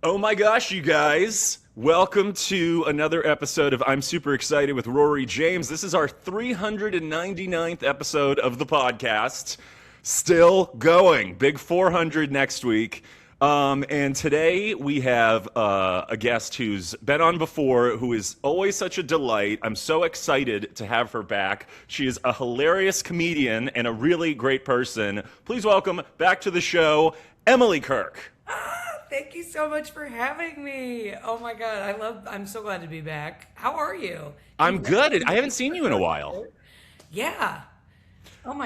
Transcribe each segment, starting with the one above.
Oh my gosh, you guys. Welcome to another episode of I'm Super Excited with Rory James. This is our 399th episode of the podcast. Still going. Big 400 next week. And today we have a guest who's been on before, who is always such a delight. I'm so excited to have her back. She is a hilarious comedian and a really great person. Please welcome back to the show, Emily Kirk. Thank you so much for having me. Oh my God, I'm so glad to be back. How are you? I'm good. I haven't seen you in a while. Yeah. Oh my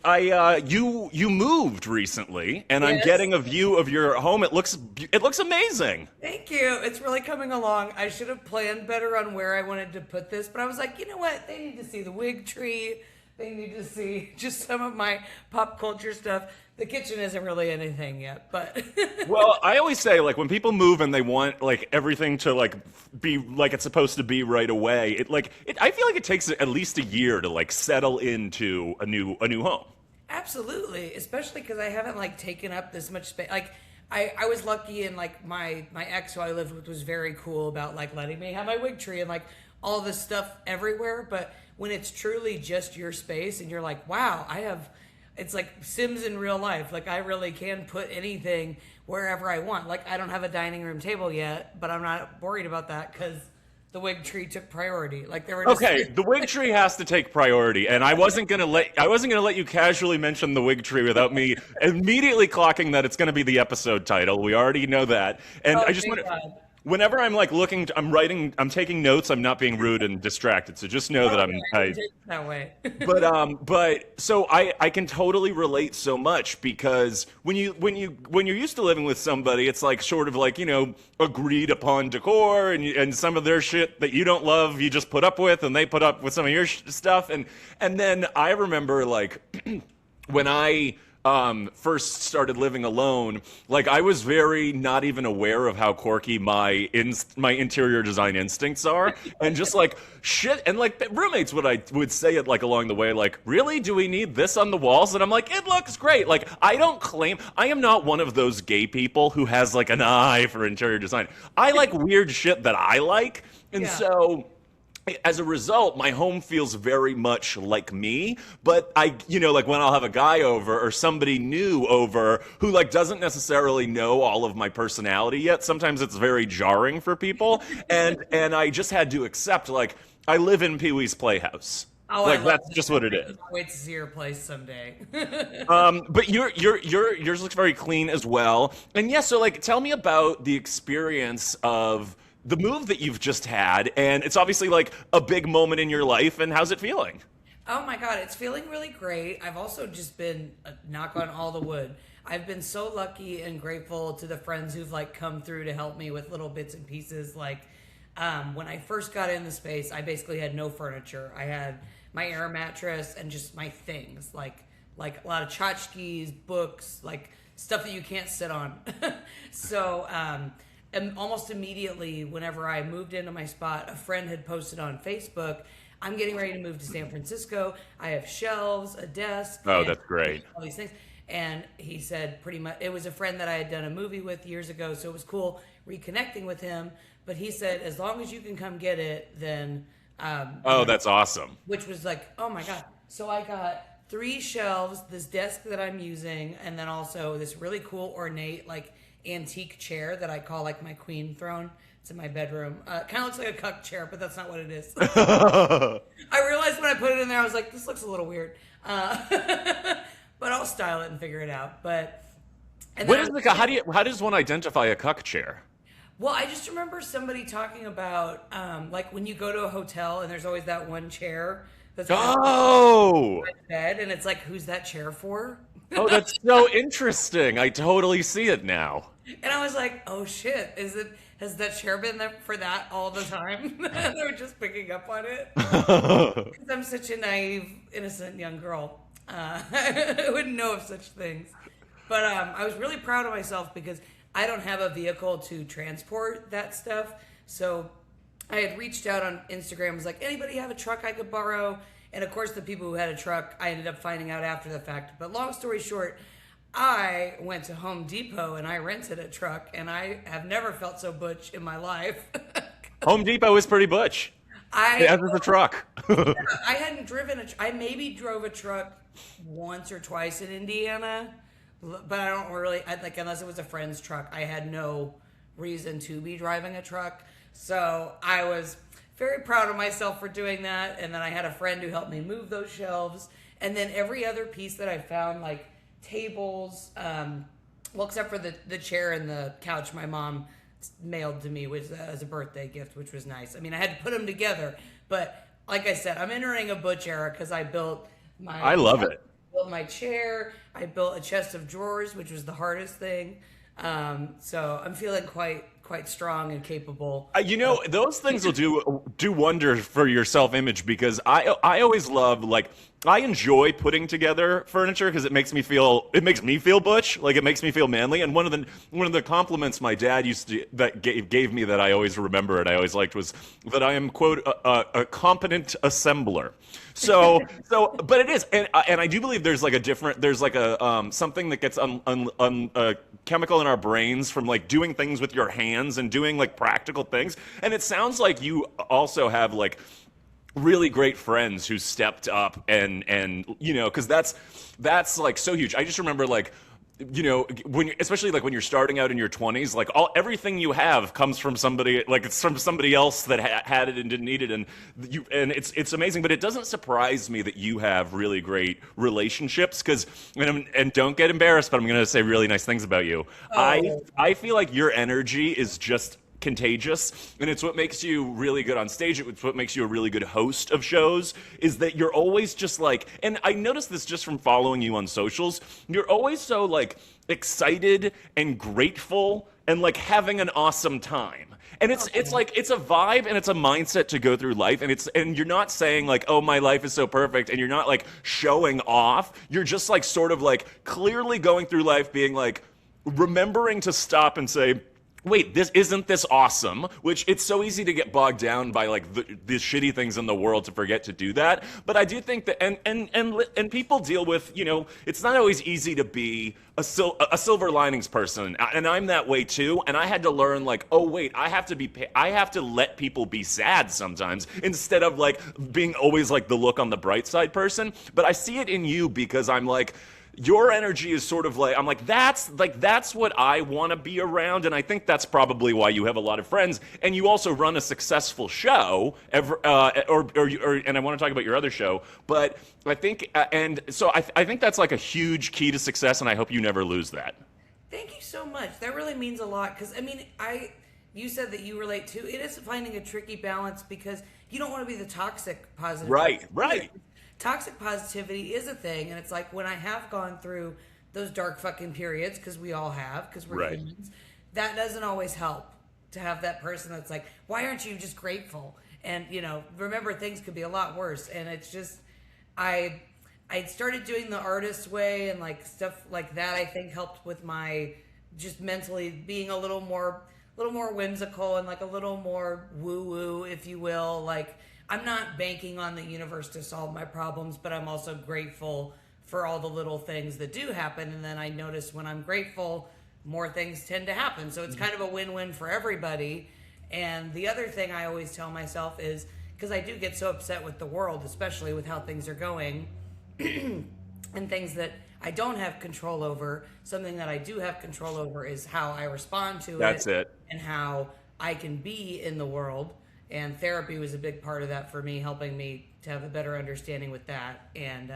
God. You moved recently, and I'm Yes. getting a view of your home. It looks amazing. Thank you. It's really coming along. I should have planned better on where I wanted to put this, but I was like, you know what? They need to see the wig tree. They need to see just some of my pop culture stuff. The kitchen isn't really anything yet, but Well, I always say, like, when people move and they want like everything to like be like it's supposed to be right away, I feel like it takes at least a year to like settle into a new home. absolutely, especially because I haven't like taken up this much space. Like I was lucky, and like my ex who I lived with was very cool about like letting me have my wig tree and like all this stuff everywhere. But when it's truly just your space and you're like, wow, it's like Sims in real life. Like I really can put anything wherever I want. Like I don't have a dining room table yet, but I'm not worried about that because the wig tree took priority. Like there were just Okay, the wig tree has to take priority, and I wasn't gonna let you casually mention the wig tree without me immediately clocking that it's gonna be the episode title. We already know that, and Oh, I just thank want God. whenever I'm like looking, I'm writing, I'm taking notes. I'm not being rude and distracted, so just know that Okay, I didn't take it that way. but so I can totally relate so much because when you're used to living with somebody, it's like sort of like agreed upon decor and some of their shit that you don't love, you just put up with, and they put up with some of your stuff, and then I remember like when I first started living alone, like I was very not even aware of how quirky my interior design instincts are, and just like shit, and like roommates would say it like along the way, like, really, do we need this on the walls? And I'm like, it looks great. Like I am not one of those gay people who has like an eye for interior design. I like weird shit that I like, and Yeah. so as a result, my home feels very much like me, but like when I'll have a guy over or somebody new over who like doesn't necessarily know all of my personality yet, sometimes it's very jarring for people, and I just had to accept, like, I live in Pee-wee's Playhouse. Oh, I Like, love that's that. just what it I is. can't wait to see your place someday. But yours looks very clean as well. And yeah, so like tell me about the experience of the move that you've just had, and it's obviously like a big moment in your life, and how's it feeling? Oh my God, it's feeling really great. I've also just been, knock on all the wood, I've been so lucky and grateful to the friends who've like come through to help me with little bits and pieces. Like when I first got in the space, I basically had no furniture. I had my air mattress and just my things, like a lot of tchotchkes, books, like stuff that you can't sit on. So and almost immediately, whenever I moved into my spot, a friend had posted on Facebook, I'm getting ready to move to San Francisco. I have shelves, a desk, Oh, and that's great. all these things. And he said pretty much, it was a friend that I had done a movie with years ago, so it was cool reconnecting with him. But he said, as long as you can come get it, then, Oh, that's awesome. which was like, oh my God. So I got 3 shelves, this desk that I'm using, and then also this really cool ornate, like, antique chair that I call like my queen throne. It's in my bedroom. Kind of looks like a cuck chair, but that's not what it is. I realized when I put it in there, I was like, this looks a little weird. But I'll style it and figure it out. But and What then is the how does one identify a cuck chair? well, I just remember somebody talking about like when you go to a hotel and there's always that one chair that's by Oh, the bed, and it's like, who's that chair for? oh, that's so interesting. I totally see it now. And I was like, oh shit, has that chair been there for that all the time? They were just picking up on it. 'Cause I'm such a naive, innocent young girl. I wouldn't know of such things. But I was really proud of myself because I don't have a vehicle to transport that stuff. So I had reached out on Instagram, was like, anybody have a truck I could borrow? And of course, the people who had a truck, I ended up finding out after the fact. But long story short, I went to Home Depot and I rented a truck, and I have never felt so butch in my life. Home Depot is pretty butch. I As is a truck. I hadn't driven I maybe drove a truck once or twice in Indiana, but I don't really, like, unless it was a friend's truck, I had no reason to be driving a truck. So I was very proud of myself for doing that. And then I had a friend who helped me move those shelves. And then every other piece that I found, like tables, well, except for the chair and the couch my mom mailed to me, which as a birthday gift, which was nice. I mean, I had to put them together, but like I said, I'm entering a butch era because I built I love it. built my chair. I built a chest of drawers, which was the hardest thing. So I'm feeling quite strong and capable. Those things will do wonders for your self-image because I always love, like, I enjoy putting together furniture because it makes me feel butch, like it makes me feel manly. And one of the compliments my dad gave me that I always remember and I always liked was that I am, quote, a competent assembler. But it is, and I do believe there's something that gets chemical in our brains from like doing things with your hands and doing like practical things. And it sounds like you also have like really great friends who stepped up and because that's like so huge. I just remember like, especially like when you're starting out in your 20s, like everything you have comes from somebody, like it's from somebody else that had it and didn't need it, and it's amazing. But it doesn't surprise me that you have really great relationships and don't get embarrassed, but I'm going to say really nice things about you. Oh. I feel like your energy is just contagious, and it's what makes you really good on stage. It's what makes you a really good host of shows, is that you're always just like, and I noticed this just from following you on socials, you're always so like excited and grateful and like having an awesome time. And it's like it's a vibe and it's a mindset to go through life, and you're not saying like, oh, my life is so perfect, and you're not like showing off. You're just like sort of like clearly going through life being like remembering to stop and say, wait, isn't this awesome? Which it's so easy to get bogged down by like the shitty things in the world to forget to do that. But I do think that and people deal with, it's not always easy to be a silver linings person, and I'm that way too. And I had to learn like, oh wait, I have to let people be sad sometimes instead of like being always like the look on the bright side person. But I see it in you because I'm like, your energy is sort of like, I'm like, that's what I want to be around, and I think that's probably why you have a lot of friends, and you also run a successful show, and I want to talk about your other show, but I think, and so I think that's like a huge key to success, and I hope you never lose that. Thank you so much. That really means a lot because, I mean, you said that you relate to it is finding a tricky balance because you don't want to be the toxic positive. Right. Toxic positivity is a thing, and it's like when I have gone through those dark fucking periods, because we all have, because we're humans, that doesn't always help to have that person that's like, why aren't you just grateful? And, remember, things could be a lot worse. And it's just, I started doing the artist way and like stuff like that, I think helped with my just mentally being a little more whimsical and like a little more woo-woo, if you will. Like, I'm not banking on the universe to solve my problems, but I'm also grateful for all the little things that do happen. And then I notice when I'm grateful, more things tend to happen. So it's kind of a win-win for everybody. And the other thing I always tell myself is, because I do get so upset with the world, especially with how things are going, and things that I don't have control over, something that I do have control over is how I respond to That's it. and how I can be in the world. And therapy was a big part of that for me, helping me to have a better understanding with that. And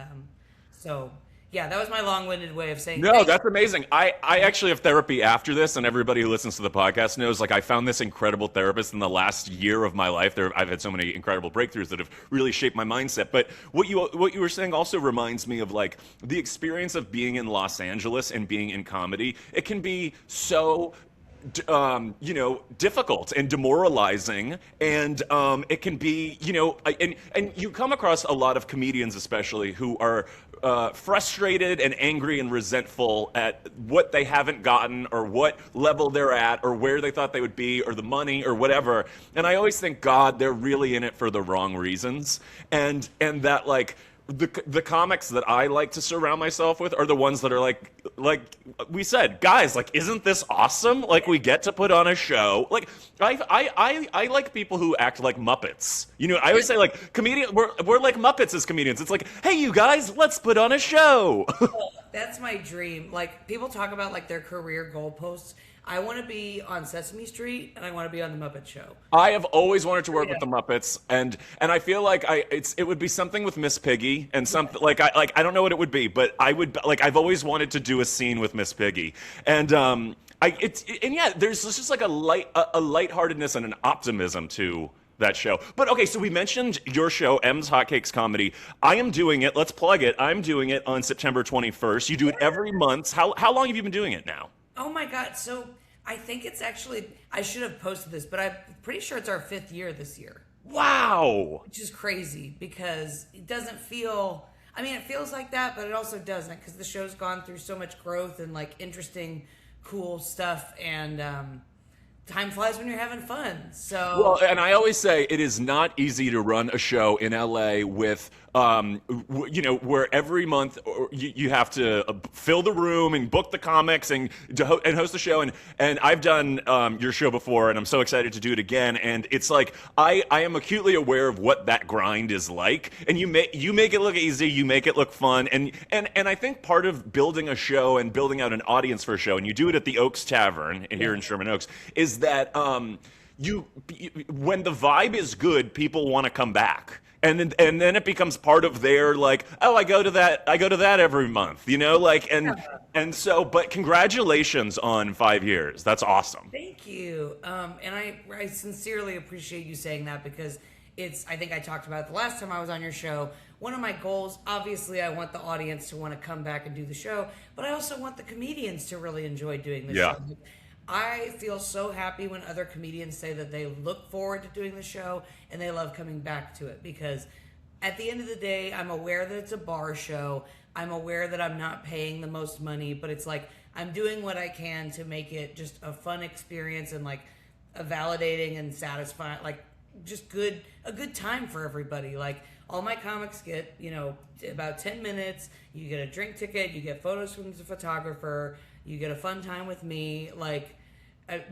so, yeah, that was my long-winded way of saying. No, that's amazing. I actually have therapy after this, and everybody who listens to the podcast knows, like, I found this incredible therapist in the last year of my life. I've had so many incredible breakthroughs that have really shaped my mindset. But what you were saying also reminds me of, like, the experience of being in Los Angeles and being in comedy. It can be so difficult and demoralizing, and it can be, and you come across a lot of comedians, especially, who are frustrated and angry and resentful at what they haven't gotten, or what level they're at, or where they thought they would be, or the money, or whatever. And I always think, God, they're really in it for the wrong reasons, and that, like, the comics that I like to surround myself with are the ones that are like we said, guys, like, isn't this awesome? Like, we get to put on a show. Like, I like people who act like Muppets. You know, I always say like we're like Muppets as comedians. It's like, hey, you guys, let's put on a show. That's my dream. Like people talk about like their career goalposts. I want to be on Sesame Street and I want to be on the Muppet Show. I have always wanted to work with the Muppets, and I feel like it would be something with Miss Piggy and something like I don't know what it would be, but I would like I've always wanted to do a scene with Miss Piggy, and there's just like a lightheartedness and an optimism to that show. But okay, so we mentioned your show, M's Hotcakes Comedy. I am doing it. Let's plug it. I'm doing it on September 21st. You do it every month. How long have you been doing it now? Oh my God. So I think it's actually, I should have posted this, but I'm pretty sure it's our 5th year this year. Wow. Which is crazy because it doesn't feel, I mean, it feels like that, but it also doesn't because the show's gone through so much growth and like interesting, cool stuff. And time flies when you're having fun. So, well, and I always say it is not easy to run a show in LA with, where every month you have to fill the room and book the comics and host the show. And I've done your show before, and I'm so excited to do it again. And it's like I am acutely aware of what that grind is like. And you make it look easy, you make it look fun, and I think part of building a show and building out an audience for a show, and you do it at the Oaks Tavern here in Sherman Oaks, is that when the vibe is good, people want to come back. And then it becomes part of their like, oh, I go to that every month, you know, like, and so, but congratulations on 5 years. That's awesome. Thank you. And I sincerely appreciate you saying that because I think I talked about it the last time I was on your show. One of my goals, obviously, I want the audience to want to come back and do the show, but I also want the comedians to really enjoy doing the show. I feel so happy when other comedians say that they look forward to doing the show and they love coming back to it because at the end of the day, I'm aware that it's a bar show. I'm aware that I'm not paying the most money, but it's like I'm doing what I can to make it just a fun experience and like a validating and satisfying, like just a good time for everybody. Like all my comics get, about 10 minutes. You get a drink ticket, you get photos from the photographer, you get a fun time with me, like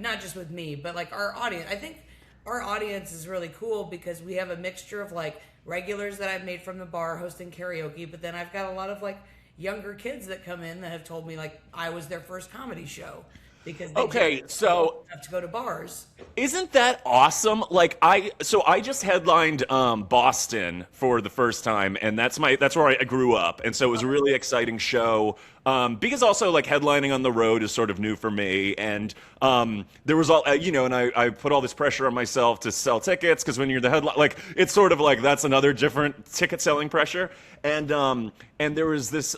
not just with me, but like our audience. I think our audience is really cool because we have a mixture of like regulars that I've made from the bar hosting karaoke, but then I've got a lot of like younger kids that come in that have told me like I was their first comedy show because they so have to go to bars. Isn't that awesome? Like I just headlined Boston for the first time, and that's where I grew up, and so it was a really exciting show. Because also like headlining on the road is sort of new for me, and there was all and I put all this pressure on myself to sell tickets because when you're the headline, like it's sort of like that's another different ticket selling pressure. And there was this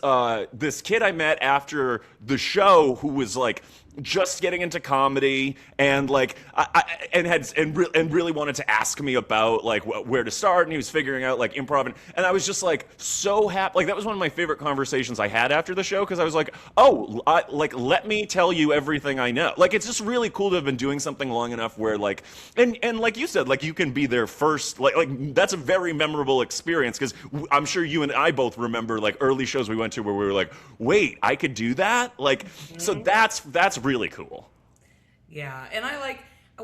kid I met after the show who was like just getting into comedy and like and really wanted to ask me about like where to start, and he was figuring out like improv, and I was just like so happy. Like that was one of my favorite conversations I had after the show because I was like, oh, like let me tell you everything I know. Like it's just really cool to have been doing something long enough where like and like you said, like you can be there first. Like that's a very memorable experience because I'm sure you and I both remember like early shows we went to where we were like, wait, I could do that. Like so that's really cool. Yeah, and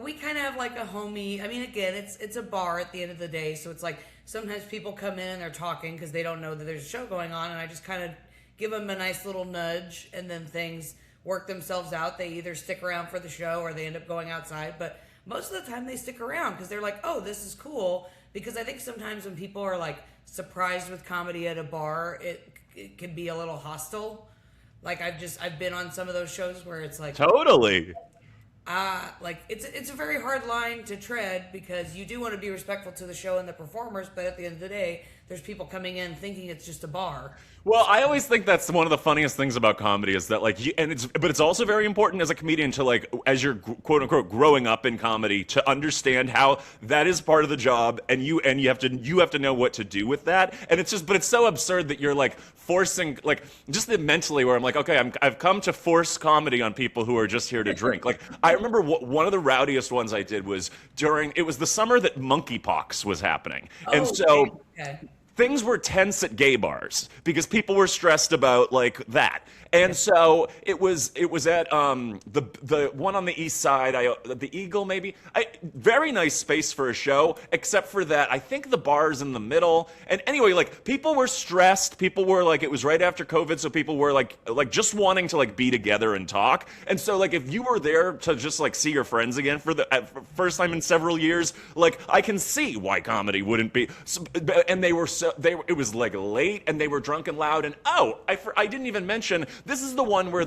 we kind of have like a homie. I mean, again, it's a bar at the end of the day, so it's like sometimes people come in and they're talking because they don't know that there's a show going on, and I just kind of give them a nice little nudge, and then things work themselves out. They either stick around for the show or they end up going outside, but most of the time they stick around because they're like, oh, this is cool. Because I think sometimes when people are like surprised with comedy at a bar, it can be a little hostile. Like I've been on some of those shows where it's like totally. Like it's a very hard line to tread because you do want to be respectful to the show and the performers, but at the end of the day, there's people coming in thinking it's just a bar. Well, I always think that's one of the funniest things about comedy is that like but it's also very important as a comedian to like as you're quote unquote growing up in comedy to understand how that is part of the job and you have to know what to do with that. And it's so absurd that you're like forcing like just mentally where I'm like, okay, I've come to force comedy on people who are just here to drink. Like I remember one of the rowdiest ones I did was it was the summer that monkeypox was happening. And so okay. things were tense at gay bars because people were stressed about like that. And so it was at the one on the east side, the Eagle maybe. Very nice space for a show, except for that I think the bar's in the middle. And anyway, like people were stressed. People were like, it was right after COVID, so people were like just wanting to like be together and talk. And so like if you were there to just like see your friends again for the first time in several years, like I can see why comedy wouldn't be. And it was like late, and they were drunk and loud. And I didn't even mention. This is the one where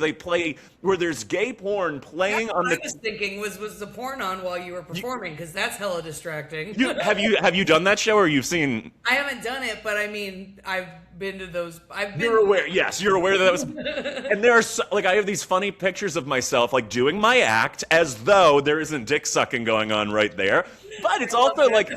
where there's gay porn playing that's on what the. I was thinking was the porn on while you were performing, because that's hella distracting. Have you done that show, or you've seen? I haven't done it, but I mean, I've been to those. You're aware, yes, you're aware that was. And there are like I have these funny pictures of myself like doing my act as though there isn't dick sucking going on right there, but it's also like.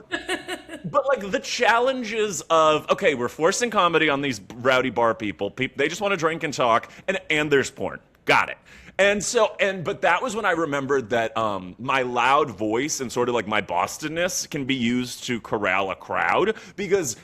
But like the challenges of, okay, we're forcing comedy on these rowdy bar people. They just want to drink and talk, and there's porn. Got it. But that was when I remembered that my loud voice and sort of like my Bostonness can be used to corral a crowd, because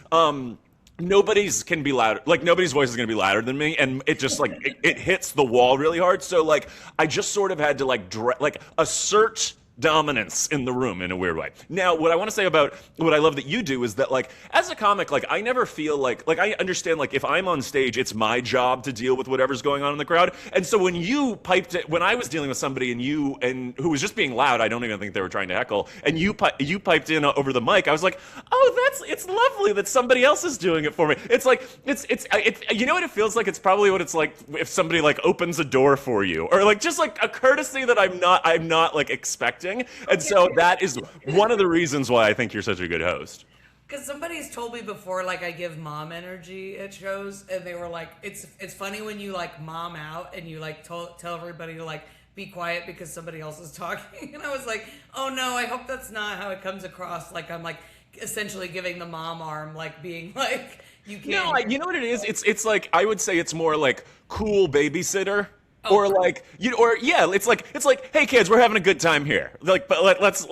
nobody's can be louder. Like nobody's voice is going to be louder than me, and it just like it hits the wall really hard. So like I just sort of had to like assert dominance in the room in a weird way. Now, what I want to say about what I love that you do is that, like, as a comic, like, I never feel like I understand, like, if I'm on stage, it's my job to deal with whatever's going on in the crowd. And so when you piped it, when I was dealing with somebody and who was just being loud, I don't even think they were trying to heckle, and you piped in over the mic, I was like, oh, it's lovely that somebody else is doing it for me. It's like, it's you know what it feels like? It's probably what it's like if somebody, like, opens a door for you, or, like, just, like, a courtesy that I'm not like, expecting. And so that is one of the reasons why I think you're such a good host. Because somebody's told me before, like, I give mom energy at shows, and they were like, it's funny when you, like, mom out and you, like, tell everybody to, like, be quiet because somebody else is talking. And I was like, oh, no, I hope that's not how it comes across. Like, I'm, like, essentially giving the mom arm, like, being like, you can't. No, you know what it is? It's like, I would say it's more like cool babysitter. Or like it's like, hey kids, we're having a good time here. Like, but let's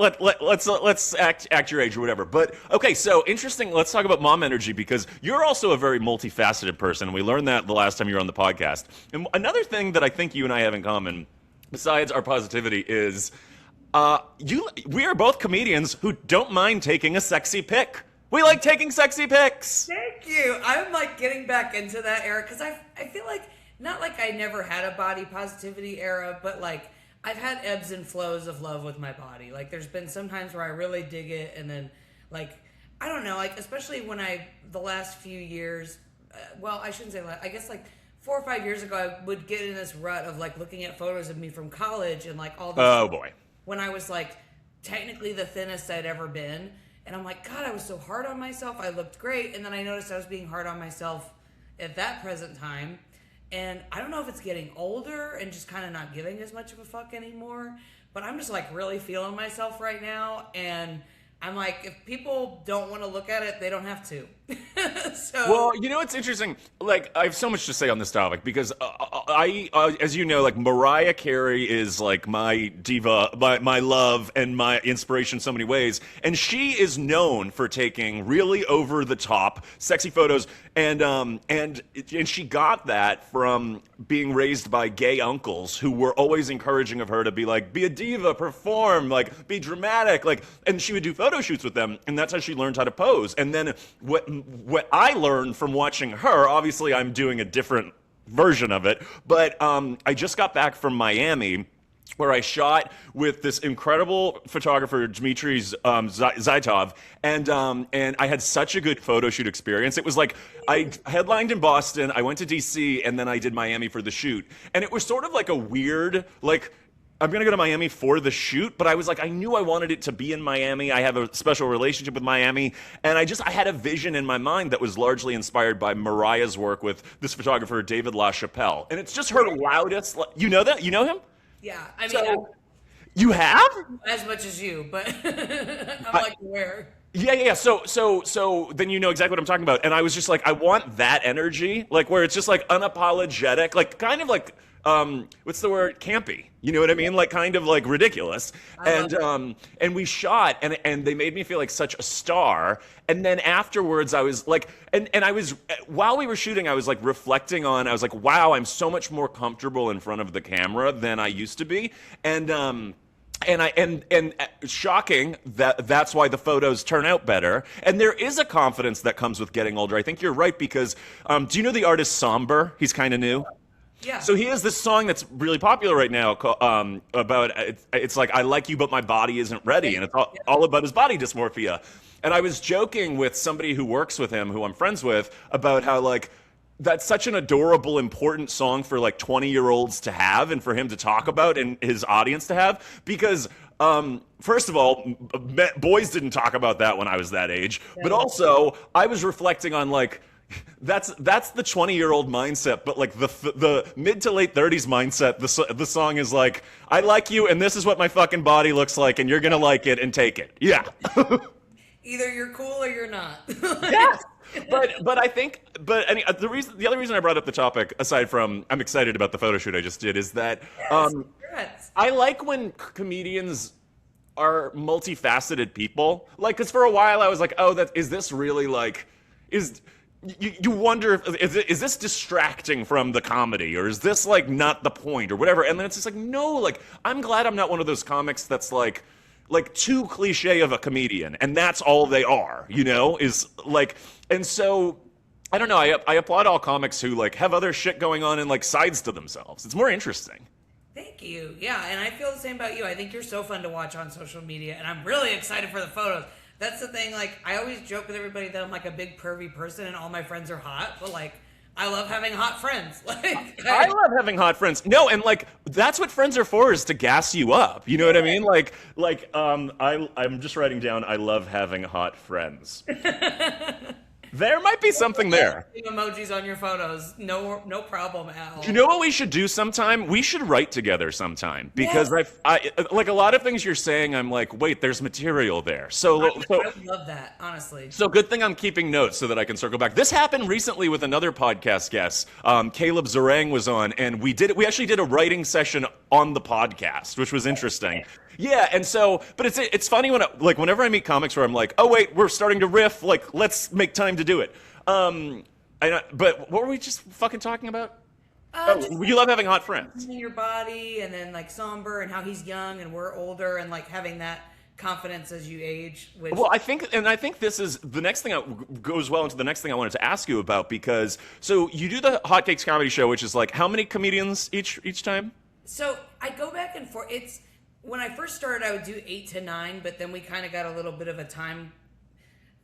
act your age or whatever. But okay, so interesting. Let's talk about mom energy, because you're also a very multifaceted person. We learned that the last time you were on the podcast. And another thing that I think you and I have in common, besides our positivity, is we are both comedians who don't mind taking a sexy pic. We like taking sexy pics. Thank you. I'm like getting back into that era because I feel like. Not like I never had a body positivity era, but like I've had ebbs and flows of love with my body. Like there's been some times where I really dig it, and then like I don't know, like especially when the last few years, well I shouldn't say that. I guess like 4 or 5 years ago I would get in this rut of like looking at photos of me from college and like all this. Oh boy. When I was like technically the thinnest I'd ever been, and I'm like, God, I was so hard on myself. I looked great, and then I noticed I was being hard on myself at that present time. And I don't know if it's getting older and just kind of not giving as much of a fuck anymore, but I'm just like really feeling myself right now. And I'm like, if people don't want to look at it, they don't have to. Well, you know, it's interesting. Like, I have so much to say on this topic because as you know, like Mariah Carey is like my diva, my love and my inspiration in so many ways. And she is known for taking really over the top, sexy photos. And she got that from being raised by gay uncles who were always encouraging of her to be like, be a diva, perform, like, be dramatic, like, and she would do photo shoots with them, and that's how she learned how to pose. And then what I learned from watching her, obviously I'm doing a different version of it, but I just got back from Miami, where I shot with this incredible photographer, Dmitry Zaitov, and I had such a good photo shoot experience. It was like, I headlined in Boston, I went to DC, and then I did Miami for the shoot. And it was sort of like a weird, like, I'm going to go to Miami for the shoot, but I was like, I knew I wanted it to be in Miami. I have a special relationship with Miami. And I had a vision in my mind that was largely inspired by Mariah's work with this photographer, David LaChapelle. And it's just her loudest, you know that? You know him? Yeah, I mean, you have? As much as you, but I'm like aware. Yeah. So then you know exactly what I'm talking about. And I was just like, I want that energy, like where it's just like unapologetic, like kind of like what's the word, campy. You know what I mean? Like kind of like ridiculous. And we shot, and they made me feel like such a star. And then afterwards, I was like, and I was, while we were shooting, I was like reflecting on, I was like, wow, I'm so much more comfortable in front of the camera than I used to be. And shocking that that's why the photos turn out better. And there is a confidence that comes with getting older. I think you're right because do you know the artist Somber? He's kind of new. Yeah. So he has this song that's really popular right now about it's like I like you but my body isn't ready, and it's all about his body dysmorphia. And I was joking with somebody who works with him, who I'm friends with, about how like that's such an adorable, important song for like 20-year-olds to have and for him to talk about and his audience to have. Because, first of all, boys didn't talk about that when I was that age. But also, I was reflecting on like, that's the 20-year-old mindset, but like the mid to late 30s mindset, the song is like, I like you and this is what my fucking body looks like and you're gonna like it and take it. Yeah. Either you're cool or you're not. Yes. But I think the other reason I brought up the topic, aside from I'm excited about the photo shoot I just did, is that I like when comedians are multifaceted people. Like, because for a while I was like, oh, is this really like you wonder if is this distracting from the comedy, or is this like not the point or whatever? And then it's just like, no, like I'm glad I'm not one of those comics that's like too cliche of a comedian, and that's all they are, you know, is like, and so I don't know, I applaud all comics who like have other shit going on and like sides to themselves. It's more interesting. Thank you. Yeah, and I feel the same about you. I think you're so fun to watch on social media, and I'm really excited for the photos. That's the thing, like, I always joke with everybody that I'm like a big pervy person and all my friends are hot, but like, I love having hot friends. Like, I love having hot friends. No, and like that's what friends are for, is to gas you up. You know what I mean? I'm just writing down, I love having hot friends. There might be something there. Emojis on your photos, no problem at all. You know what we should do sometime? We should write together sometime, because I like a lot of things you're saying. I'm like, wait, there's material there. So I would love that, honestly. So good thing I'm keeping notes so that I can circle back. This happened recently with another podcast guest. Caleb Zarang was on, and we actually did a writing session on the podcast, which was interesting. Yeah, and so, but it's funny whenever I meet comics where I'm like, oh wait, we're starting to riff, like let's make time to do it. But what were we just fucking talking about? You love having hot friends. In your body, and then like Somber, and how he's young and we're older, and like having that confidence as you age. Well, I think this is the next thing goes well into the next thing I wanted to ask you about, because so you do the Hotcakes comedy show, which is like how many comedians each time? So I go back and forth. When I first started, I would do 8 to 9, but then we kind of got a little bit of a time.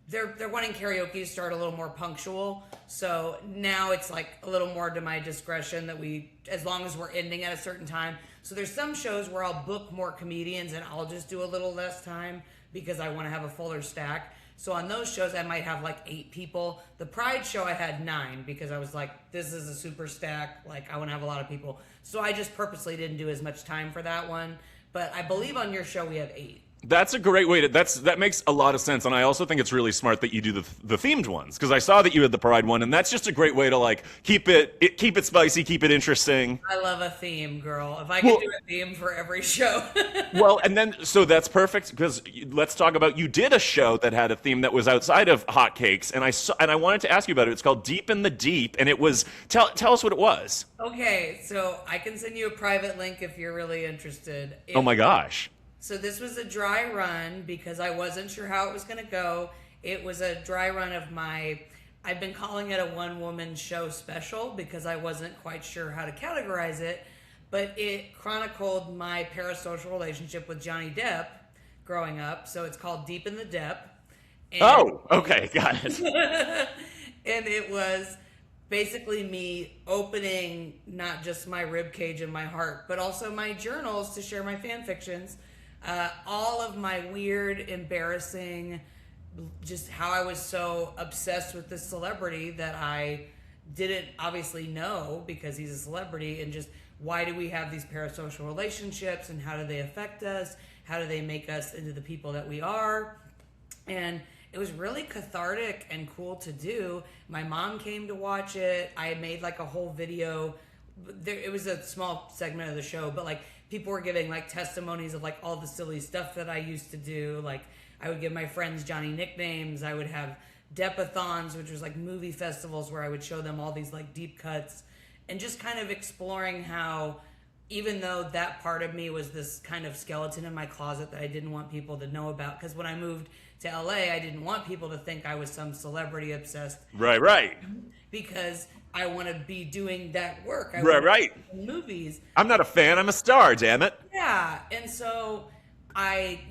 They're wanting karaoke to start a little more punctual, so now it's like a little more to my discretion that as long as we're ending at a certain time. So there's some shows where I'll book more comedians and I'll just do a little less time because I want to have a fuller stack. So on those shows, I might have like 8 people. The Pride show, I had 9 because I was like, this is a super stack. Like, I want to have a lot of people. So I just purposely didn't do as much time for that one. But I believe on your show we have 8. That's a great way that makes a lot of sense, and I also think it's really smart that you do the themed ones, because I saw that you had the Pride one, and that's just a great way to like keep it spicy, keep it interesting. I love a theme, girl. If I could do a theme for every show. Well, and then so that's perfect, because let's talk about, you did a show that had a theme that was outside of Hotcakes, and I wanted to ask you about it. It's called Deep in the Deep, and it was tell us what it was. Okay, so I can send you a private link if you're really interested. Oh my gosh. So this was a dry run because I wasn't sure how it was going to go. It was a dry run of I've been calling it a one-woman show special because I wasn't quite sure how to categorize it, but it chronicled my parasocial relationship with Johnny Depp growing up. So it's called Deep in the Depp. Oh, okay, got it. And it was basically me opening not just my rib cage and my heart, but also my journals to share my fan fictions. All of my weird, embarrassing, just how I was so obsessed with this celebrity that I didn't obviously know because he's a celebrity, and just why do we have these parasocial relationships and how do they affect us? How do they make us into the people that we are? And it was really cathartic and cool to do. My mom came to watch it. I made like a whole video it was a small segment of the show, but like people were giving like testimonies of like all the silly stuff that I used to do. Like I would give my friends Johnny nicknames. I would have Depathons, which was like movie festivals where I would show them all these like deep cuts, and just kind of exploring how, even though that part of me was this kind of skeleton in my closet that I didn't want people to know about, because when I moved to LA, I didn't want people to think I was some celebrity obsessed. Right. Because I want to be doing that work. Right. Movies. I'm not a fan. I'm a star. Damn it. Yeah, and so I,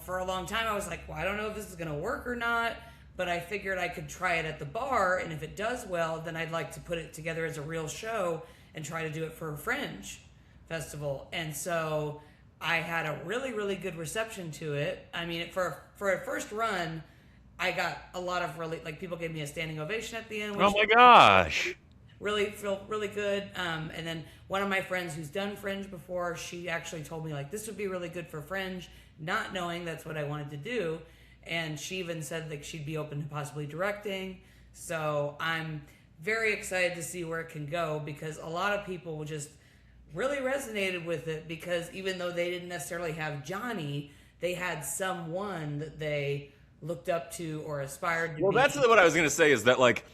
for a long time I was like, well, I don't know if this is gonna work or not, but I figured I could try it at the bar, and if it does well, then I'd like to put it together as a real show and try to do it for a Fringe festival. And so I had a really, really good reception to it. I mean, for a first run, I got a lot of people gave me a standing ovation at the end. Which Oh my gosh. really felt really good. And then one of my friends who's done Fringe before, she actually told me like, this would be really good for Fringe, not knowing that's what I wanted to do. And she even said like she'd be open to possibly directing. So I'm very excited to see where it can go, because a lot of people just really resonated with it, because even though they didn't necessarily have Johnny, they had someone that they looked up to or aspired to be. Well, that's what I was going to say, is that like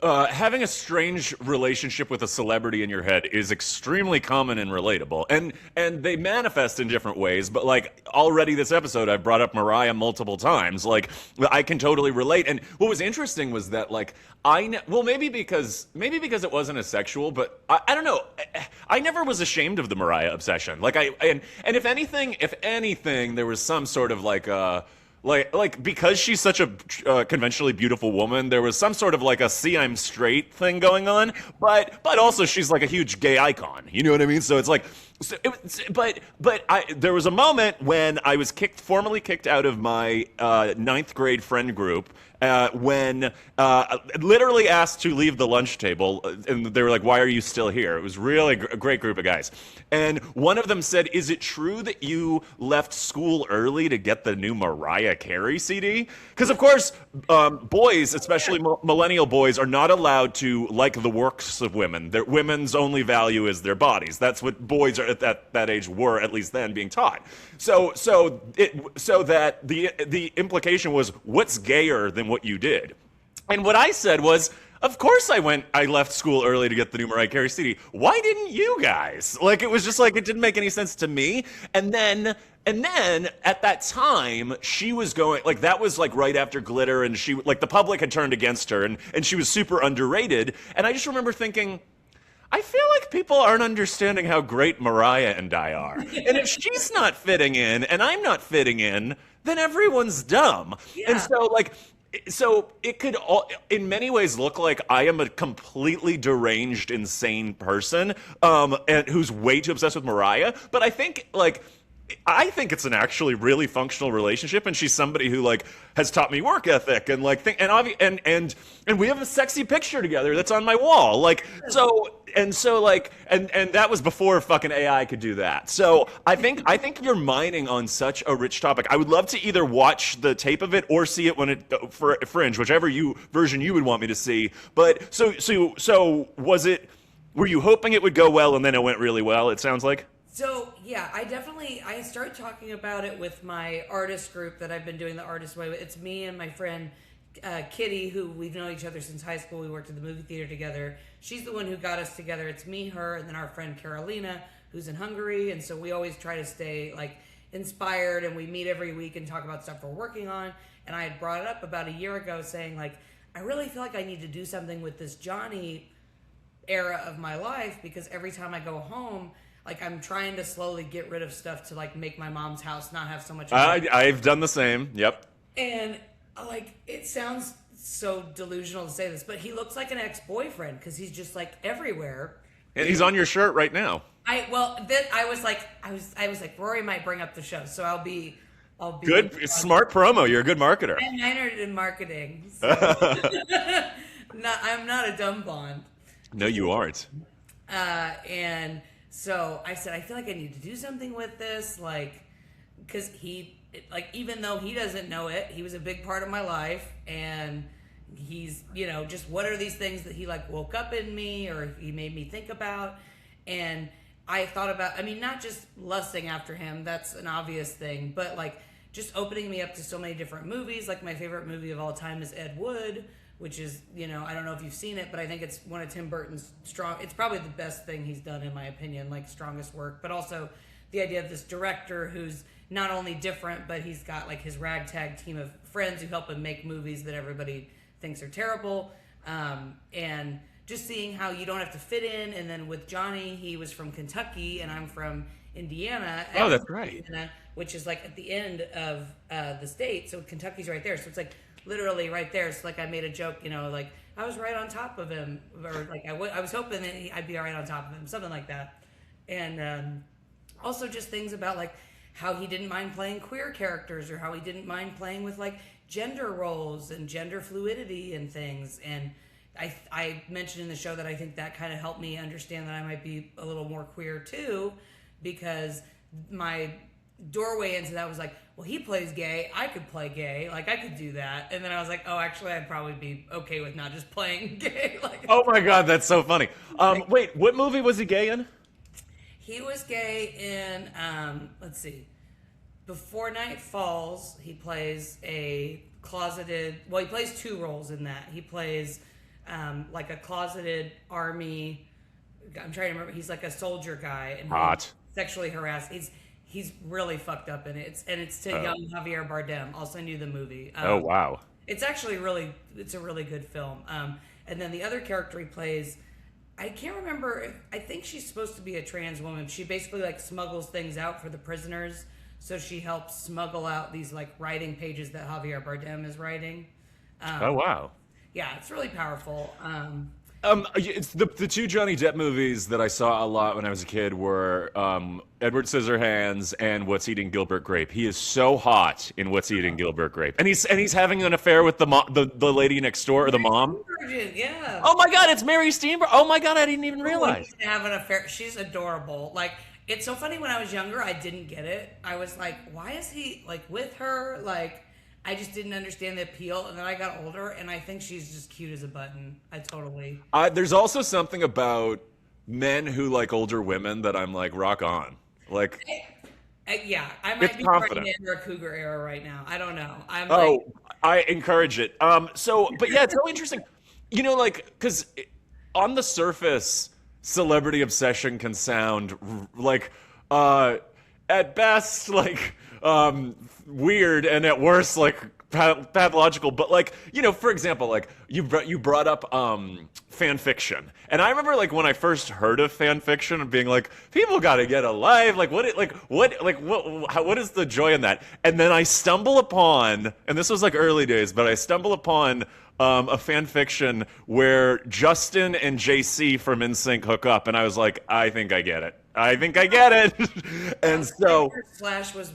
having a strange relationship with a celebrity in your head is extremely common and relatable, and they manifest in different ways. But like already this episode, I've brought up Mariah multiple times. Like I can totally relate. And what was interesting was that like maybe because it wasn't as sexual, but I don't know. I never was ashamed of the Mariah obsession. Like and if anything, there was some sort of like because she's such a conventionally beautiful woman, there was some sort of like a "see I'm straight" thing going on, but also she's like a huge gay icon. You know what I mean? So it's like, there was a moment when I was formally kicked out of my ninth grade friend group. When literally asked to leave the lunch table, and they were like, "Why are you still here?" It was really a great group of guys, and one of them said, "Is it true that you left school early to get the new Mariah Carey CD?" Because of course, boys, especially millennial boys, are not allowed to like the works of women. Women's only value is their bodies. That's what boys are at that age were, at least then, being taught. So that the implication was, what's gayer than what you did? And what I said was, of course I left school early to get the new Mariah Carey CD. Why didn't you guys? Like, it was just like, it didn't make any sense to me. And then at that time, she was going, like, that was like right after Glitter, and she, like, the public had turned against her, and she was super underrated. And I just remember thinking, I feel like people aren't understanding how great Mariah and I are. And if she's not fitting in and I'm not fitting in, then everyone's dumb. Yeah. And so it could in many ways look like I am a completely deranged, insane person, and who's way too obsessed with Mariah. But I think it's an actually really functional relationship, and she's somebody who like has taught me work ethic and like and we have a sexy picture together that's on my wall. Like and that was before fucking AI could do that. So I think you're mining on such a rich topic. I would love to either watch the tape of it or see it when it for Fringe, whichever version you would want me to see. But so was it? Were you hoping it would go well and then it went really well? It sounds like. So, yeah, I started talking about it with my artist group that I've been doing the artist way with. It's me and my friend Kitty, who we've known each other since high school. We worked at the movie theater together. She's the one who got us together. It's me, her, and then our friend Carolina, who's in Hungary. And so we always try to stay, like, inspired, and we meet every week and talk about stuff we're working on. And I had brought it up about a year ago saying, like, I really feel like I need to do something with this Johnny era of my life, because every time I go home, like, I'm trying to slowly get rid of stuff to, like, make my mom's house not have so much. I've done the same. Yep. And, like, it sounds so delusional to say this, but he looks like an ex-boyfriend because he's just, like, everywhere. And he's on your shirt right now. I was like, Rory might bring up the show, so I'll be good. Smart promo. You're a good marketer. I'm minored in marketing. So. I'm not a dumb blonde. No, you aren't. And so I said, I feel like I need to do something with this, like, because even though he doesn't know it, he was a big part of my life, and he's, just what are these things that he, like, woke up in me, or he made me think about. And I thought about, I mean, not just lusting after him, that's an obvious thing, but like just opening me up to so many different movies. Like my favorite movie of all time is Ed Wood, which is, you know, I don't know if you've seen it, but I think it's one of Tim Burton's it's probably the best thing he's done in my opinion, like strongest work. But also the idea of this director who's not only different, but he's got like his ragtag team of friends who help him make movies that everybody thinks are terrible. And just seeing how you don't have to fit in. And then with Johnny, he was from Kentucky and I'm from Indiana. Oh, that's right. Indiana, which is like at the end of the state. So Kentucky's right there. So it's like literally right there. So like I made a joke, you know, like I was right on top of him. Or like I was hoping that I'd be right on top of him. Something like that. And also just things about like how he didn't mind playing queer characters or how he didn't mind playing with like gender roles and gender fluidity and things. And I mentioned in the show that I think that kind of helped me understand that I might be a little more queer too, because my doorway into that was like, well, he plays gay, I could play gay, like I could do that. And then I was like, oh, actually I'd probably be okay with not just playing gay. Like, oh my God, that's so funny. Wait, what movie was he gay in? He was gay in, let's see, Before Night Falls. He plays a closeted, well, he plays two roles in that. He plays like a closeted army, I'm trying to remember, he's like a soldier guy. And hot. Sexually harassed. He's really fucked up in it. It's to young Javier Bardem. I'll send you the movie. Oh, wow. It's actually it's a really good film. And then the other character he plays, I can't remember. I think she's supposed to be a trans woman. She basically like smuggles things out for the prisoners. So she helps smuggle out these like writing pages that Javier Bardem is writing. Oh, wow. Yeah, it's really powerful. It's the two Johnny Depp movies that I saw a lot when I was a kid were Edward Scissorhands and What's Eating Gilbert Grape. He is so hot in What's Eating Gilbert Grape, and he's having an affair with the lady next door, or the mom. Yeah. Oh my God, it's Mary Steenburgen. Oh my God, I didn't even realize. Have an affair. She's adorable. Like, it's so funny. When I was younger, I didn't get it. I was like, why is he like with her? Like, I just didn't understand the appeal. And then I got older, and I think she's just cute as a button. I totally. There's also something about men who like older women that I'm like, rock on. Like, yeah, I might be confident. right in a cougar era right now. I don't know. I encourage it. But yeah, it's so interesting. You know, like, because on the surface, celebrity obsession can sound like, at best, like, weird, and at worst, like, pathological. But like, you know, for example, like you brought up fan fiction, and I remember like when I first heard of fan fiction and being like, people got to get a life. Like what is the joy in that? And then I stumble upon, and this was like early days, but I stumble upon a fan fiction where Justin and JC from NSYNC hook up, and I was like, I think I get it. And so Slash was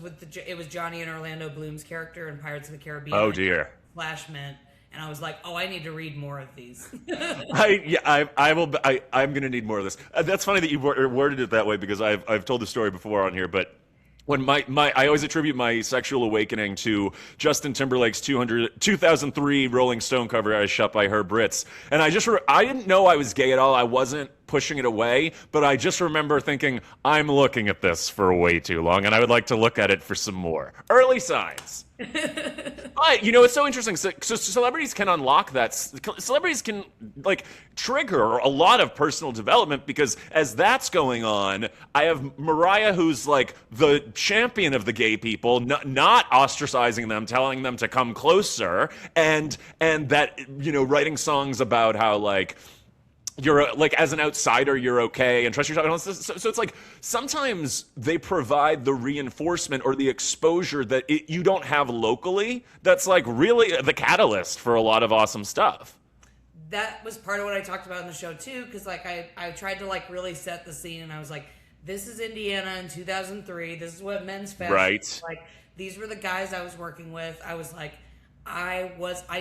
it was Johnny and Orlando Bloom's character in Pirates of the Caribbean. Oh dear. Slash meant, and I was like, oh, I need to read more of these. I'm gonna need more of this. That's funny that you worded it that way, because I've told the story before on here, but when I always attribute my sexual awakening to Justin Timberlake's 2003 Rolling Stone cover, "I Shut by Her Brits," and I didn't know I was gay at all. I wasn't pushing it away, but I just remember thinking, I'm looking at this for way too long, and I would like to look at it for some more. Early signs. But, you know, it's so interesting. So celebrities can unlock that. Celebrities can, like, trigger a lot of personal development, because as that's going on, I have Mariah, who's, like, the champion of the gay people, not ostracizing them, telling them to come closer, and that, you know, writing songs about how, like, you're like, as an outsider, you're okay, and trust yourself. So it's like, sometimes they provide the reinforcement or the exposure that you don't have locally. That's like really the catalyst for a lot of awesome stuff. That was part of what I talked about in the show too, because like I tried to like really set the scene, and I was like, this is Indiana in 2003. This is what men's fashion right. Like, these were the guys I was working with. I was like, I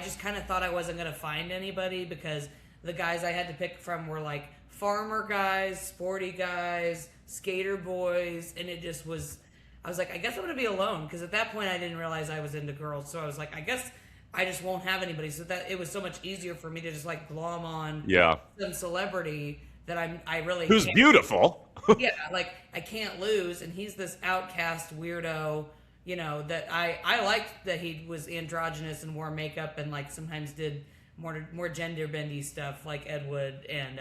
just kind of thought I wasn't gonna find anybody, because the guys I had to pick from were like farmer guys, sporty guys, skater boys, and it just was, I was like, I guess I'm gonna be alone, because at that point I didn't realize I was into girls, so I was like, I guess I just won't have anybody. So that it was so much easier for me to just like glom on some celebrity that I really Who's can't, beautiful. yeah, like I can't lose, and he's this outcast weirdo. That I liked that he was androgynous and wore makeup and like sometimes did more gender bendy stuff like Ed Wood, and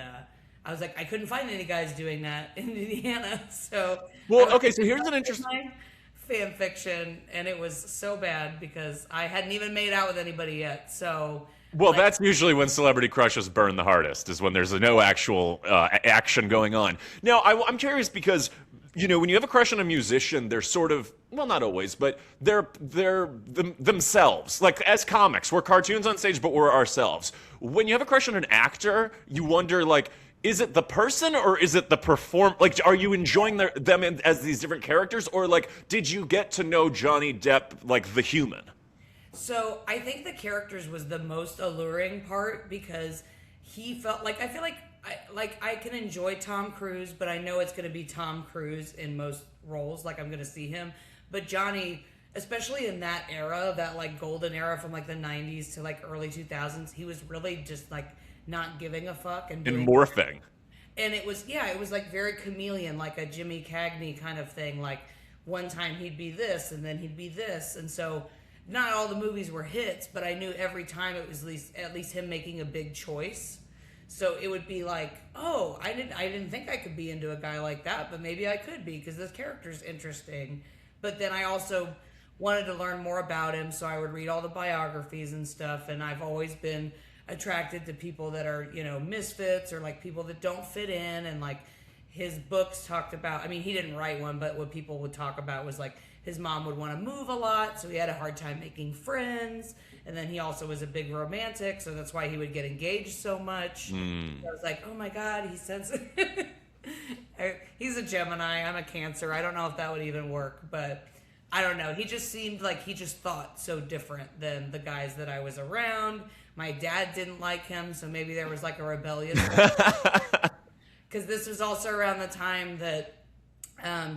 I was like I couldn't find any guys doing that in Indiana, so I Well, was okay, like, so here's an "That's interesting. my fan fiction," and it was so bad because I hadn't even made out with anybody yet, so Well, like that's usually when celebrity crushes burn the hardest, is when there's no actual action going on. Now, I'm curious because, when you have a crush on a musician, they're sort of, well, not always, but they're themselves. Like, as comics, we're cartoons on stage, but we're ourselves. When you have a crush on an actor, you wonder, like, is it the person or is it the perform? Like, are you enjoying them as these different characters, or like, did you get to know Johnny Depp like the human? So I think the characters was the most alluring part because he felt like I feel like I can enjoy Tom Cruise, but I know it's going to be Tom Cruise in most roles. Like I'm going to see him, but Johnny, especially in that era, that like golden era from like the '90s to like early 2000s, he was really just like not giving a fuck and And doing. morphing. And it was it was like very chameleon, like a Jimmy Cagney kind of thing. Like one time he'd be this, and then he'd be this, and so not all the movies were hits, but I knew every time it was at least him making a big choice. So it would be like, oh, I didn't think I could be into a guy like that, but maybe I could be because this character's interesting. But then I also wanted to learn more about him, so I would read all the biographies and stuff. And I've always been attracted to people that are misfits or like people that don't fit in. And like his books talked about, I mean, he didn't write one, but what people would talk about was like his mom would want to move a lot, so he had a hard time making friends. And then he also was a big romantic, so that's why he would get engaged so much. I was like, oh my God, he says he's a Gemini, I'm a Cancer. I don't know if that would even work, but I don't know. He just seemed like he just thought so different than the guys that I was around. My dad didn't like him, so maybe there was like a rebellious because this was also around the time that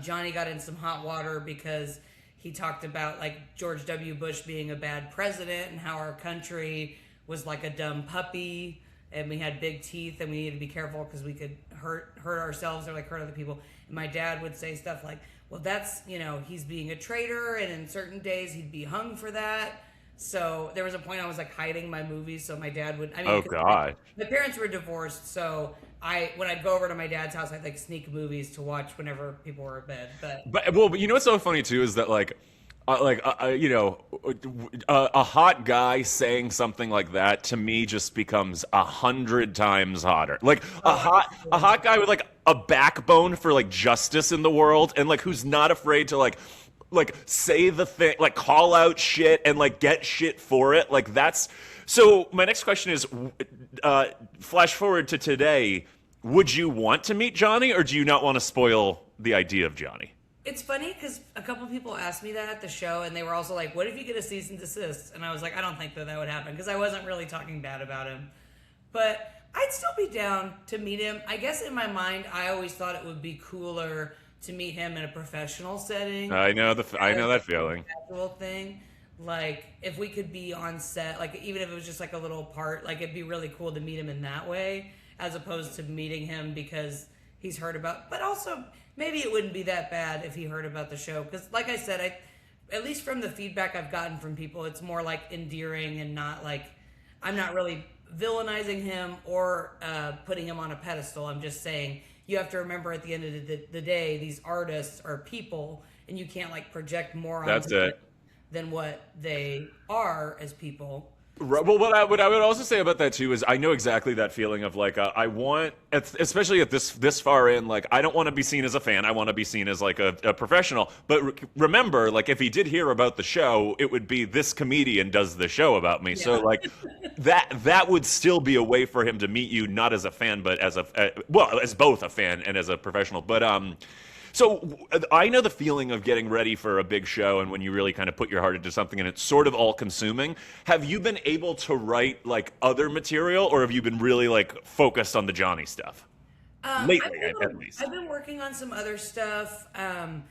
Johnny got in some hot water because he talked about like George W. Bush being a bad president and how our country was like a dumb puppy and we had big teeth and we needed to be careful because we could hurt ourselves or like hurt other people. And my dad would say stuff like, well, that's, he's being a traitor and in certain days he'd be hung for that. So there was a point I was like hiding my movies so my dad would, Oh, God. My parents were divorced, so when I'd go over to my dad's house, I'd like sneak movies to watch whenever people were in bed. But what's so funny too is that a hot guy saying something like that to me just becomes 100 times hotter. Like a hot guy with like a backbone for like justice in the world and like who's not afraid to like say the thing, like call out shit and like get shit for it. Like that's so. My next question is, flash forward to today. Would you want to meet Johnny, or do you not want to spoil the idea of Johnny? It's funny because a couple people asked me that at the show, and they were also like, "What if you get a cease and desist?" And I was like, "I don't think that would happen," because I wasn't really talking bad about him. But I'd still be down to meet him. I guess in my mind, I always thought it would be cooler to meet him in a professional setting. I know that feeling. Casual thing. Like if we could be on set, like even if it was just like a little part, like it'd be really cool to meet him in that way, as opposed to meeting him because he's heard about. But also maybe it wouldn't be that bad if he heard about the show because, like I said, at least from the feedback I've gotten from people, it's more like endearing and not like I'm not really villainizing him or putting him on a pedestal. I'm just saying you have to remember at the end of the day, these artists are people, and you can't like project more on them than what they are as people. Right. Well, what I would also say about that too is I know exactly that feeling of like I want, especially at this far in, like I don't want to be seen as a fan. I want to be seen as like a professional. But remember, like if he did hear about the show, it would be this comedian does the show about me. Yeah. So like that would still be a way for him to meet you, not as a fan, but as as both a fan and as a professional. But So I know the feeling of getting ready for a big show and when you really kind of put your heart into something and it's sort of all consuming. Have you been able to write like other material or have you been really like focused on the Johnny stuff? Lately, at least. I've been working on some other stuff. I'm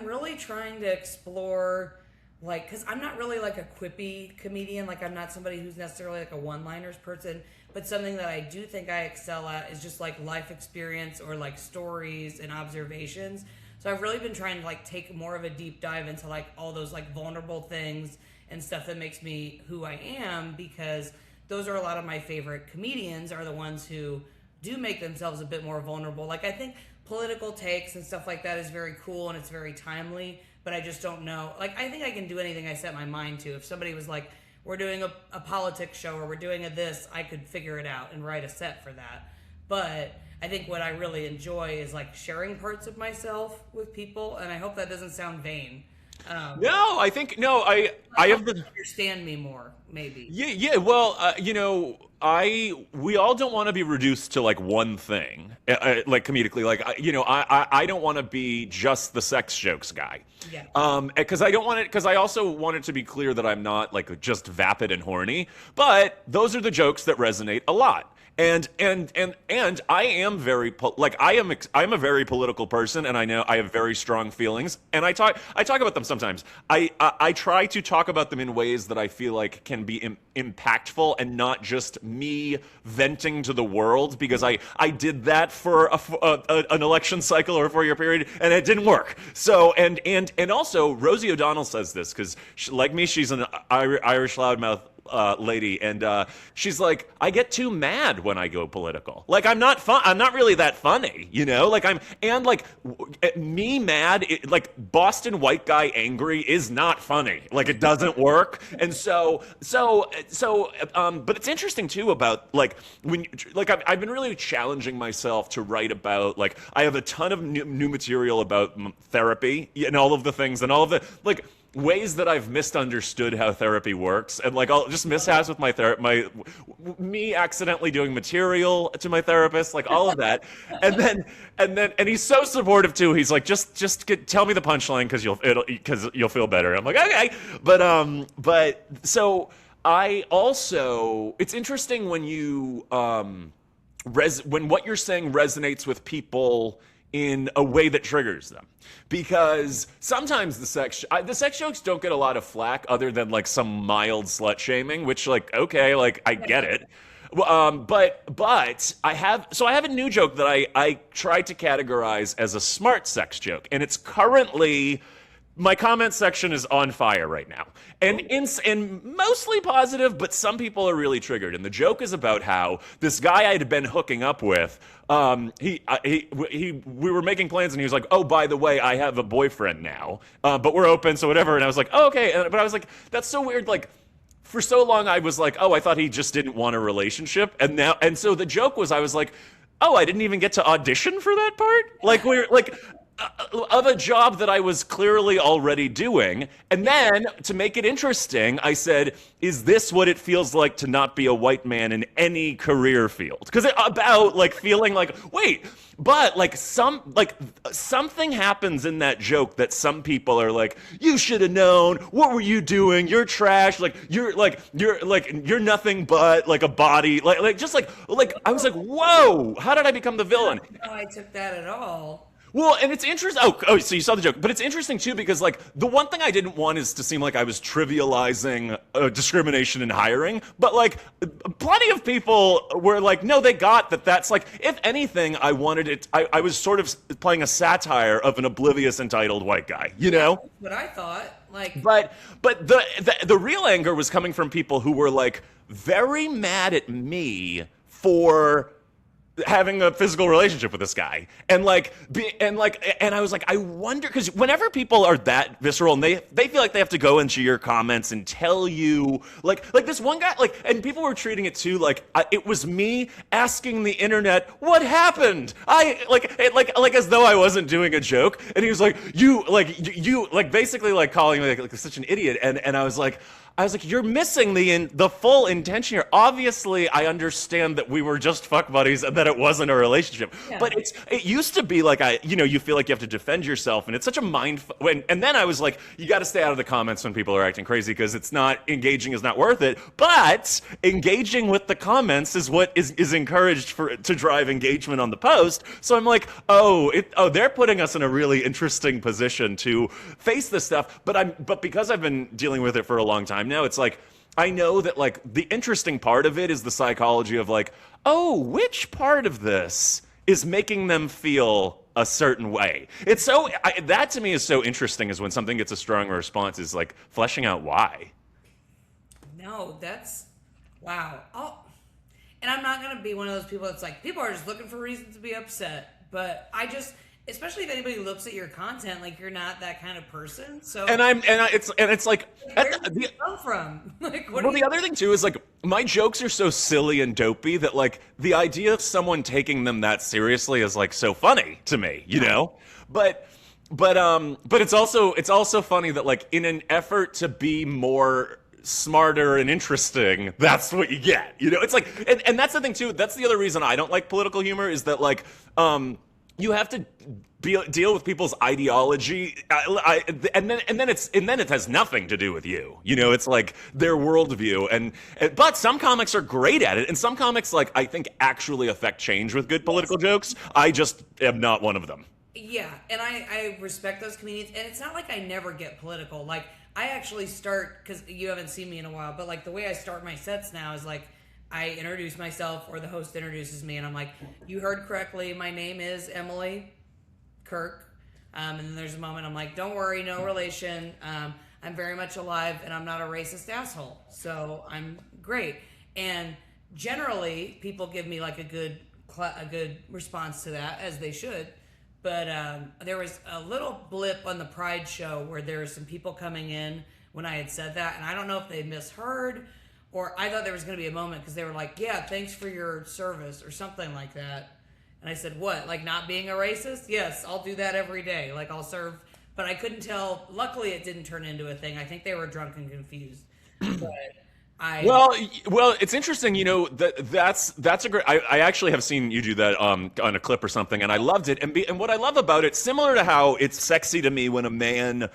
really trying to explore like, because I'm not really like a quippy comedian. Like, I'm not somebody who's necessarily like a one-liners person. But something that I do think I excel at is just like life experience or like stories and observations. So I've really been trying to like take more of a deep dive into like all those like vulnerable things and stuff that makes me who I am, because those are a lot of my favorite comedians, are the ones who do make themselves a bit more vulnerable. Like, I think political takes and stuff like that is very cool and it's very timely, but I just don't know. Like, I think I can do anything I set my mind to. If somebody was like, we're doing a politics show or we're doing a this, I could figure it out and write a set for that. But I think what I really enjoy is like sharing parts of myself with people, and I hope that doesn't sound vain. No, I think no. I have the understand me more, maybe. yeah. Well, we all don't want to be reduced to like one thing, like comedically. Like I don't want to be just the sex jokes guy. Yeah. Because I don't want it. Because I also want it to be clear that I'm not like just vapid and horny. But those are the jokes that resonate a lot. And I am very I'm a very political person, and I know I have very strong feelings, and I talk about them sometimes. I try to talk about them in ways that I feel like can be impactful and not just me venting to the world, because I did that for an election cycle or a 4-year period, and it didn't work. So and also Rosie O'Donnell says this because like me, she's an Irish loudmouth lady, and she's like, I get too mad when I go political. Like, I'm not really that funny, like me mad, like Boston white guy angry is not funny. Like, it doesn't work. And but it's interesting too about like when like I've been really challenging myself to write about, like, I have a ton of new material about therapy and all of the things and all of the like ways that I've misunderstood how therapy works, and like I'll just mishaps with me accidentally doing material to my therapist, like all of that, and he's so supportive too. He's like, just tell me the punchline because you'll feel better. I'm like, okay, but so I also, it's interesting when you when what you're saying resonates with people in a way that triggers them, because sometimes the sex jokes don't get a lot of flack other than like some mild slut shaming, which like, okay, like I get it. But I have a new joke that I tried to categorize as a smart sex joke, and it's currently, my comment section is on fire right now, and mostly positive, but some people are really triggered. And the joke is about how this guy I'd been hooking up with, we were making plans, and he was like, oh, by the way, I have a boyfriend now, but we're open, so whatever. And I was like, oh, okay. But I was like, that's so weird. Like, for so long I was like, oh, I thought he just didn't want a relationship, and so the joke was, I was like, oh, I didn't even get to audition for that part. Like, we're like, of a job that I was clearly already doing. And then, to make it interesting, I said, is this what it feels like to not be a white man in any career field? Because it's about like feeling like, wait, but like something happens in that joke that some people are like, you should have known. What were you doing? You're trash. You're nothing but like a body. Like I was like, whoa, how did I become the villain? No, I took that at all. Well, and it's interesting. Oh, so you saw the joke, but it's interesting too, because like the one thing I didn't want is to seem like I was trivializing discrimination in hiring. But like, plenty of people were like, no, they got that. That's like, if anything, I wanted it. I was sort of playing a satire of an oblivious, entitled white guy. That's what I thought. Like, but the real anger was coming from people who were like very mad at me for having a physical relationship with this guy, and I was like, I wonder, because whenever people are that visceral and they feel like they have to go into your comments and tell you like this one guy, like, and people were treating it too like it was me asking the internet what happened. I like as though I wasn't doing a joke, and he was like, you basically like calling me like such an idiot, and I was like, I was like, you're missing the full intention here. Obviously, I understand that we were just fuck buddies and that it wasn't a relationship. Yeah. But it used to be like you feel like you have to defend yourself, and it's such a and then I was like, you got to stay out of the comments when people are acting crazy because it's not engaging is not worth it. But engaging with the comments is what is encouraged to drive engagement on the post. So I'm like, they're putting us in a really interesting position to face this stuff. But because I've been dealing with it for a long time now, it's like I know that like the interesting part of it is the psychology of like, which part of this is making them feel a certain way. It's that to me is so interesting, is when something gets a strong response, is like fleshing out why. No, that's wow. And I'm not gonna be one of those people that's like, people are just looking for reasons to be upset. But especially if anybody looks at your content, like you're not that kind of person. So it's like, where did you come from? Like, the other thing too is like my jokes are so silly and dopey that like the idea of someone taking them that seriously is like so funny to me, you know. But it's also funny that like in an effort to be more smarter and interesting, that's what you get. You know, it's like, and that's the thing too. That's the other reason I don't like political humor, is that like you have to deal with people's ideology, and then it has nothing to do with you. You know, it's like their worldview, but some comics are great at it, and some comics like I think actually affect change with good political jokes. I just am not one of them. Yeah, and I respect those comedians, and it's not like I never get political. Like I actually start, because you haven't seen me in a while, but like the way I start my sets now is like, I introduce myself, or the host introduces me, and I'm like, you heard correctly, my name is Emily Kirk. And then there's a moment I'm like, don't worry, no relation. I'm very much alive, and I'm not a racist asshole. So I'm great. And generally, people give me like a good response to that, as they should. But there was a little blip on the Pride show where there were some people coming in when I had said that, and I don't know if they misheard, or I thought there was going to be a moment because they were like, yeah, thanks for your service or something like that. And I said, what? Like not being a racist? Yes, I'll do that every day. Like I'll serve. But I couldn't tell. Luckily, it didn't turn into a thing. I think they were drunk and confused. But Well, it's interesting. You know, that's a great. I actually have seen you do that on a clip or something, and I loved it. And what I love about it, similar to how it's sexy to me when a man,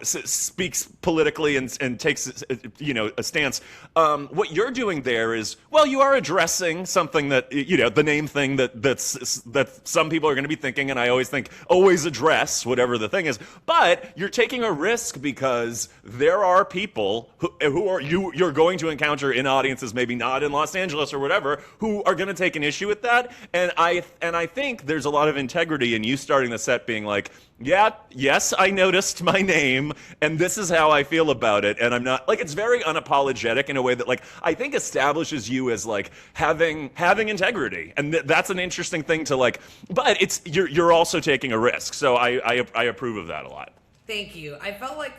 speaks politically and takes a stance. What you're doing there is, well, you are addressing something that the name thing that some people are going to be thinking, and I always think always address whatever the thing is. But you're taking a risk because there are people who are you're going to encounter in audiences, maybe not in Los Angeles or whatever, who are going to take an issue with that. And I think there's a lot of integrity in you starting the set being like, yes, I noticed my name, and this is how I feel about it. And I'm not like, it's very unapologetic in a way that like I think establishes you as like having integrity, and that's an interesting thing to like. But you're also taking a risk, so I approve of that a lot. Thank you. I felt like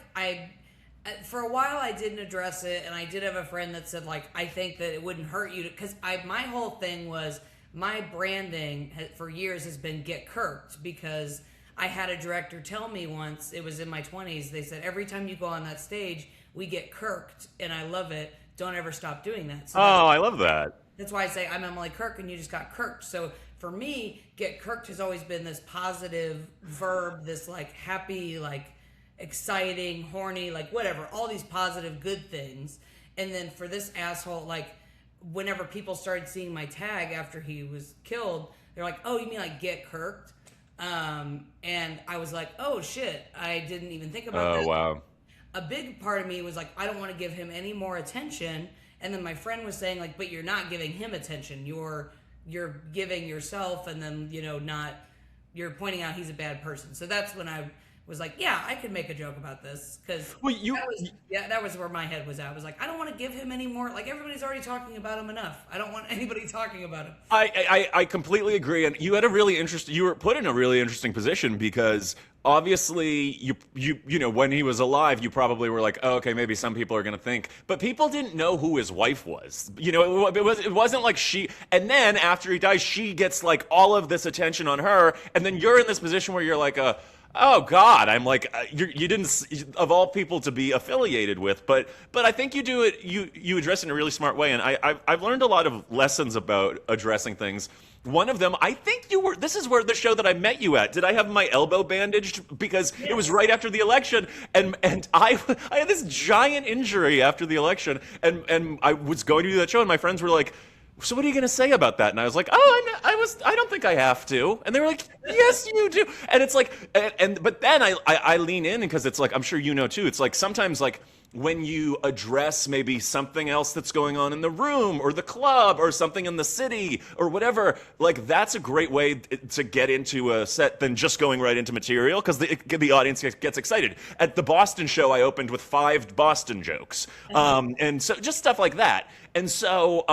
for a while I didn't address it, and I did have a friend that said like, I think that it wouldn't hurt you because my whole thing was, my branding for years has been get kirked, because I had a director tell me once, it was in my 20s, they said, every time you go on that stage, we get kirked, and I love it. Don't ever stop doing that. So I love that. That's why I say I'm Emily Kirk, and you just got kirked. So for me, get kirked has always been this positive verb, this like happy, like exciting, horny, like whatever, all these positive good things. And then for this asshole, like whenever people started seeing my tag after he was killed, they're like, oh, you mean like get kirked? And I was like, oh shit, I didn't even think about that. Oh wow. A big part of me was like, I don't want to give him any more attention. And then my friend was saying like, but you're not giving him attention, you're giving yourself, and then you're pointing out he's a bad person. So that's when I was like, yeah, I could make a joke about this, because that was where my head was at. I was like, I don't want to give him any more. Like everybody's already talking about him enough. I don't want anybody talking about him. I completely agree, and you were put in a really interesting position, because obviously you when he was alive, you probably were like, oh, okay, maybe some people are going to think, but people didn't know who his wife was. It wasn't like and then after he dies, she gets like all of this attention on her, and then you're in this position where you're like Oh God, I'm like you didn't of all people to be affiliated with, but I think you do it. You address it in a really smart way, and I've learned a lot of lessons about addressing things. One of them, I think you were. This is where the show that I met you at. Did I have my elbow bandaged because it was right after the election, and I had this giant injury after the election, and I was going to do that show, and my friends were like, so what are you going to say about that? And I was like, oh, I don't think I have to. And they were like, yes, you do. And it's like, but then I lean in because it's like, I'm sure you know too. It's like sometimes like when you address maybe something else that's going on in the room or the club or something in the city or whatever, like that's a great way to get into a set than just going right into material because the audience gets excited. At the Boston show, I opened with 5 Boston jokes. And so just stuff like that. And so,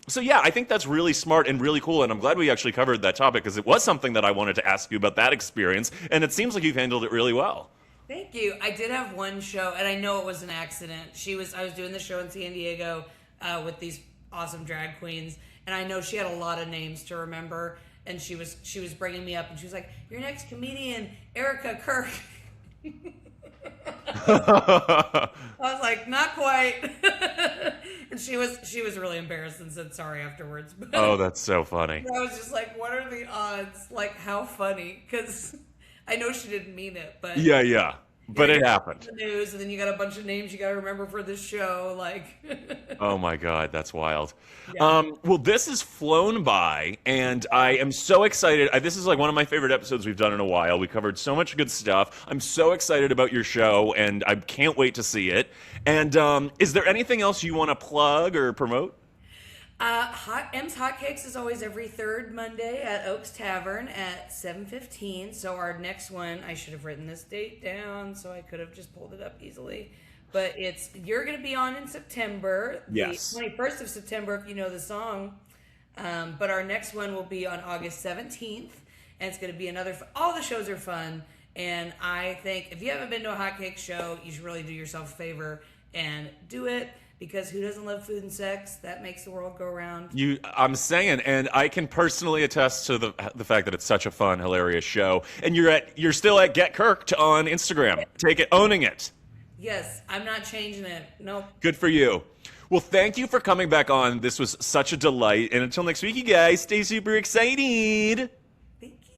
so yeah, I think that's really smart and really cool. And I'm glad we actually covered that topic because it was something that I wanted to ask you about that experience. And it seems like you've handled it really well. Thank you. I did have one show, and I know it was an accident. I was doing the show in San Diego with these awesome drag queens, and I know she had a lot of names to remember. And she was bringing me up, and she was like, "Your next comedian, Erica Kirk." I was like, "Not quite." And she was really embarrassed and said sorry afterwards. But Oh, that's so funny. I was just like, "What are the odds? Like, how funny?" Because I know she didn't mean it, but Yeah. But it happened. the news, and then you got a bunch of names you got to remember for this show. Like, Oh my God, that's wild. Yeah. Well, this has flown by, and I am so excited. This is like one of my favorite episodes we've done in a while. We covered so much good stuff. I'm so excited about your show, and I can't wait to see it. And is there anything else you want to plug or promote? M's Hotcakes is always every third Monday at Oaks Tavern at 7:15. So our next one, I should have written this date down so I could have just pulled it up easily. But you're going to be on in September, Yes. the 21st of September, if you know the song. But our next one will be on August 17th, and it's going to be all the shows are fun. And I think if you haven't been to a hotcake show, you should really do yourself a favor and do it. Because who doesn't love food and sex? That makes the world go round. I'm saying, and I can personally attest to the fact that it's such a fun, hilarious show. And you're still at Get Kirked on Instagram. Take it, owning it. Yes, I'm not changing it. Nope. Good for you. Well, thank you for coming back on. This was such a delight. And until next week, you guys, stay super excited.